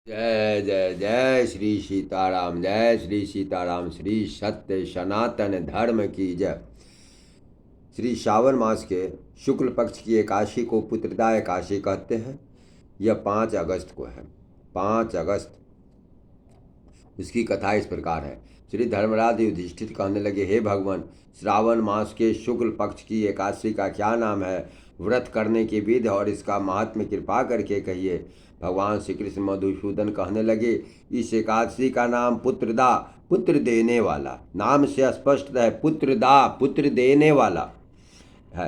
जय जय जय श्री सीताराम, जय श्री सीताराम। श्री सत्य सनातन धर्म की जय। श्री श्रावण मास के शुक्ल पक्ष की एकादशी को पुत्रदा एकादशी कहते हैं। यह 5 अगस्त को है। 5 अगस्त। उसकी कथा इस प्रकार है। श्री धर्मराज युधिष्ठिर कहने लगे, हे भगवान, श्रावण मास के शुक्ल पक्ष की एकादशी का क्या नाम है? व्रत करने की विधि और इसका महात्म्य कृपा करके कहिए। भगवान श्री कृष्ण मधुसूदन कहने लगे, इस एकादशी का नाम पुत्रदा, पुत्र देने वाला, नाम से स्पष्ट है, पुत्रदा, पुत्र देने वाला है।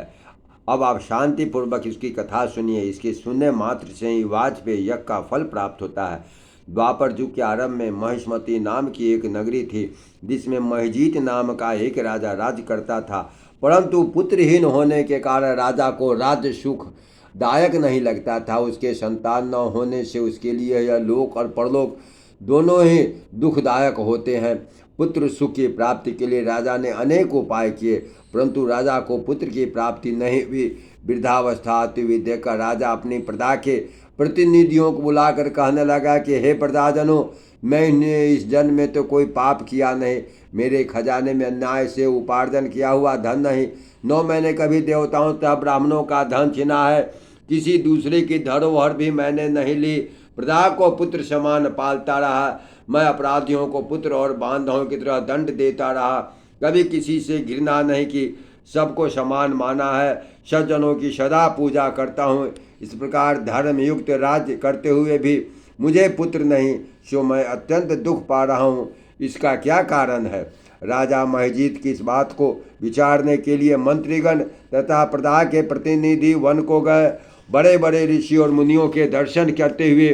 अब आप शांति पूर्वक इसकी कथा सुनिए। इसके सुनने मात्र से ही वाजपेयी यज्ञ का फल प्राप्त होता है। द्वापर युग के आरंभ में महिष्मती नाम की एक नगरी थी, जिसमें महजीत नाम का एक राजा राज्य करता था। परंतु पुत्रहीन होने के कारण राजा को राज्य सुख दायक नहीं लगता था। उसके संतान न होने से उसके लिए यह लोक और परलोक दोनों ही दुखदायक होते हैं। पुत्र सुख की प्राप्ति के लिए राजा ने अनेक उपाय किए, परंतु राजा को पुत्र की प्राप्ति नहीं हुई। वृद्धावस्था आती हुई देखकर राजा अपनी प्रजा के प्रतिनिधियों को बुलाकर कहने लगा कि हे प्रजाजनों, मैंने इस जन्म में तो कोई पाप किया नहीं। मेरे खजाने में अन्याय से उपार्जन किया हुआ धन नहीं, न मैंने कभी देवताओं तथा ब्राह्मणों का धन छीना है। किसी दूसरे की धरोहर भी मैंने नहीं ली। प्रजा को पुत्र समान पालता रहा। मैं अपराधियों को पुत्र और बांधवों की तरह दंड देता रहा। कभी किसी से घृणा नहीं की, सबको समान माना है। सज्जनों की सदा पूजा करता हूँ। इस प्रकार धर्मयुक्त राज्य करते हुए भी मुझे पुत्र नहीं, सो मैं अत्यंत दुख पा रहा हूँ। इसका क्या कारण है? राजा महजीत की इस बात को विचारने के लिए मंत्रीगण तथा प्रजा के प्रतिनिधि वन को गए। बड़े बड़े ऋषि और मुनियों के दर्शन करते हुए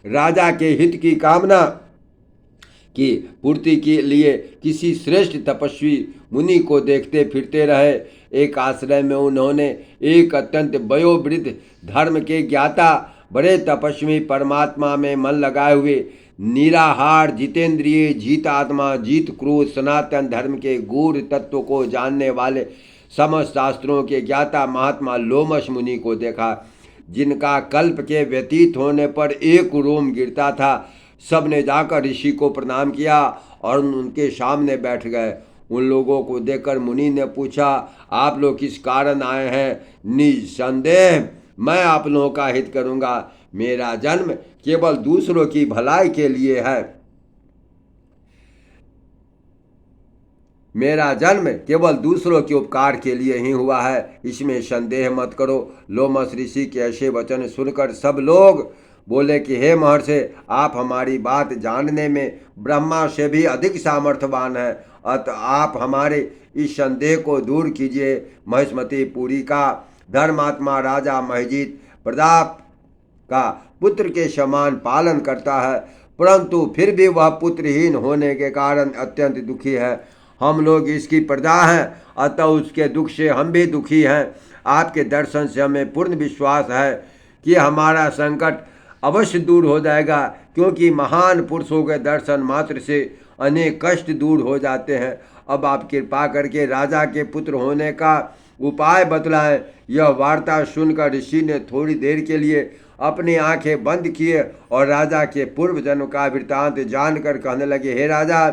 राजा के हित की कामना की पूर्ति के लिए किसी श्रेष्ठ तपस्वी मुनि को देखते फिरते रहे। एक आश्रय में उन्होंने एक अत्यंत वयोवृद्ध धर्म के ज्ञाता बड़े तपस्वी परमात्मा में मन लगाए हुए निराहार जितेंद्रिय जीत आत्मा जीत क्रोध सनातन धर्म के गूढ़ तत्व को जानने वाले समस्त शास्त्रों के ज्ञाता महात्मा लोमश मुनि को देखा, जिनका कल्प के व्यतीत होने पर एक रोम गिरता था। सब ने जाकर ऋषि को प्रणाम किया और उनके सामने बैठ गए। उन लोगों को देखकर मुनि ने पूछा, आप लोग किस कारण आए हैं? निसंदेह मैं आप लोगों का हित करूंगा। मेरा जन्म केवल दूसरों की भलाई के लिए है। मेरा जन्म केवल दूसरों के उपकार के लिए ही हुआ है, इसमें संदेह मत करो। लोमस ऋषि के ऐसे वचन सुनकर सब लोग बोले कि हे महर्षि, आप हमारी बात जानने में ब्रह्मा से भी अधिक सामर्थ्यवान हैं, अतः आप हमारे इस संदेह को दूर कीजिए। महिष्मती पुरी का धर्मात्मा राजा महजीत प्रताप का पुत्र के समान पालन करता है, परंतु फिर भी वह पुत्रहीन होने के कारण अत्यंत दुखी है। हम लोग इसकी प्रजा हैं, अतः उसके दुख से हम भी दुखी हैं। आपके दर्शन से हमें पूर्ण विश्वास है कि हमारा संकट अवश्य दूर हो जाएगा, क्योंकि महान पुरुषों के दर्शन मात्र से अनेक कष्ट दूर हो जाते हैं। अब आप कृपा करके राजा के पुत्र होने का उपाय बतलाएं। यह वार्ता सुनकर ऋषि ने थोड़ी देर के लिए अपनी आंखें बंद किए और राजा के पूर्व जन्म का वृत्तांत जानकर कहने लगे, हे राजा,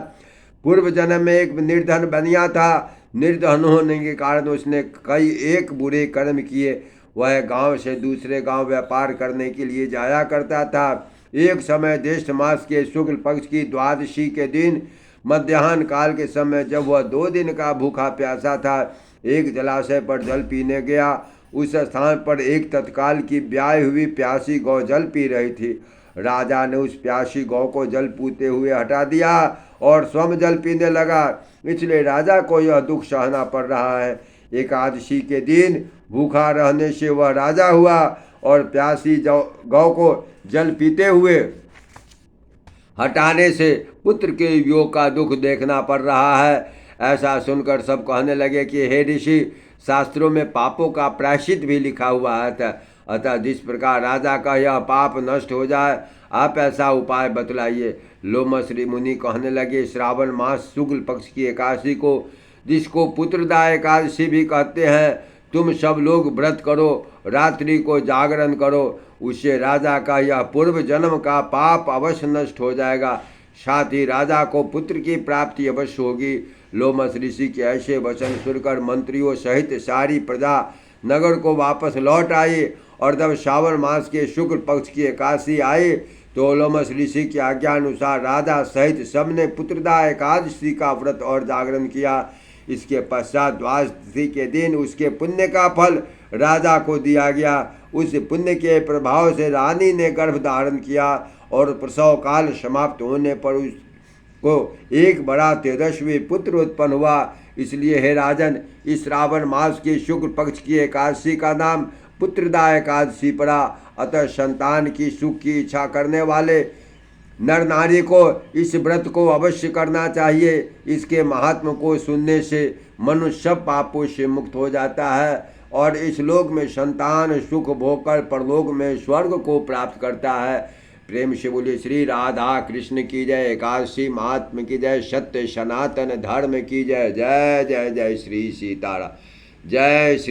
पूर्व जन्म में एक निर्धन बनिया था। निर्धन होने के कारण उसने कई एक बुरे कर्म किए। वह गांव से दूसरे गांव व्यापार करने के लिए जाया करता था। एक समय ज्येष्ठ मास के शुक्ल पक्ष की द्वादशी के दिन मध्याह्न काल के समय जब वह 2 दिन का भूखा प्यासा था, एक जलाशय पर जल पीने गया। उस स्थान पर एक तत्काल की ब्याही हुई प्यासी गौ जल पी रही थी। राजा ने उस प्यासी गौ को जल पूते हुए हटा दिया और स्वयं जल पीने लगा, इसलिए राजा को यह दुख सहना पड़ रहा है। एकादशी के दिन भूखा रहने से वह राजा हुआ और प्यासी गौ को जल पीते हुए हटाने से पुत्र के वियोग का दुख देखना पड़ रहा है। ऐसा सुनकर सब कहने लगे कि हे ऋषि, शास्त्रों में पापों का प्रायश्चित भी लिखा हुआ है, अतः जिस प्रकार राजा का यह पाप नष्ट हो जाए, आप ऐसा उपाय बतलाइए। लोमस मुनि कहने लगे, श्रावण मास शुक्ल पक्ष की एकादशी को, जिसको पुत्रदा एकादशी भी कहते हैं, तुम सब लोग व्रत करो, रात्रि को जागरण करो, उससे राजा का यह पूर्व जन्म का पाप अवश्य नष्ट हो जाएगा। साथ ही राजा को पुत्र की प्राप्ति अवश्य होगी। लोमस ऋषि के ऐसे वचन सुनकर मंत्रियों सहित सारी प्रजा नगर को वापस लौट आई। और जब श्रावण मास के शुक्ल पक्ष की एकादशी आई तो लोमस ऋषि की आज्ञा अनुसार राजा सहित सबने पुत्रदा एकादशी का व्रत और जागरण किया। इसके पश्चात द्वादशी के दिन उसके पुण्य का फल राजा को दिया गया। उस पुण्य के प्रभाव से रानी ने गर्भ धारण किया और प्रसव काल समाप्त होने पर उसको एक बड़ा तेजस्वी पुत्र उत्पन्न हुआ। इसलिए हे राजन, इस श्रावण मास की शुक्ल पक्ष की एकादशी का नाम पुत्रदा एकादशी पड़ा। अतः संतान की सुख की इच्छा करने वाले नर नारी को इस व्रत को अवश्य करना चाहिए। इसके महात्म को सुनने से मनुष्य सब पापों से मुक्त हो जाता है और इस लोक में संतान सुख भोगकर परलोक में स्वर्ग को प्राप्त करता है। प्रेम से बोलिए श्री राधा कृष्ण की जय। एकादशी महात्म की जय। सत्य सनातन धर्म की जय। जय जय जय श्री सीताराम। जय श्री